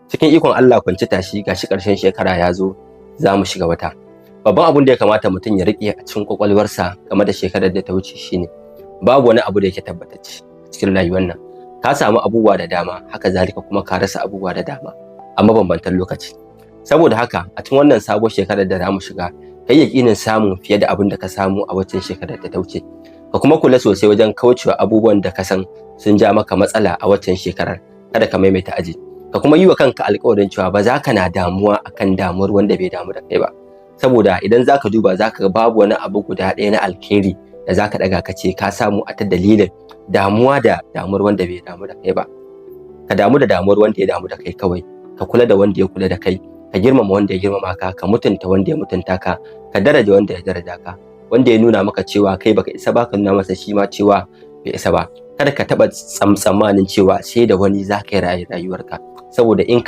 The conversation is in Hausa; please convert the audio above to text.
Cikin ikon Allah kwanci tashi gashi ƙarshen shekara ya zo, za mu shiga wata. Babban abin da ya kamata mutum ya riƙe a cikin ƙwaƙwalwarsa game da shekarar da ta wuce shine babu wani abu da yake tabbatacce cikin rayuwar nan. Ka samu abubuwa da dama, haka zalika kuma ka rasa abubuwa da dama a mabambantan lokaci. Saboda haka a cikin wannan sabuwar shekarar da za mu shiga, kai yaƙinin samu fiye da abin da ka samu a waccan shekarar da ta wuce. Ka kuma kula sosai wajen kaucewa abubuwan da ka san sun ja maka matsala a waccan shekarar. Kada ka maimaita aji. Ka kuma yi wa kanka alƙawarin cewa ba za ka na damuwa akan damuwar wanda bai damu da kai ba. Saboda idan za ka duba za ka ga babu wani abu guda ɗaya na alkhairi da za ka ɗaga ka ce ka samu a ta dalilin damuwa da damuwar wanda bai damu da kai ba. Ka damu da damuwar wanda ya damu da kai kawai. Ka kula da wanda ya kula da kai. Ka girmama wanda ya girmama ka. Ka mutunta wanda ya mutunta ka. Ka daraja wanda ya daraja ka. Wanda ya nuna maka cewa kai baka isa ba, ka nuna masa shi ma cewa bai isa ba. Kada ka taɓa tsammanin cewa sai da wani za ka yi rayuwarka. Saboda in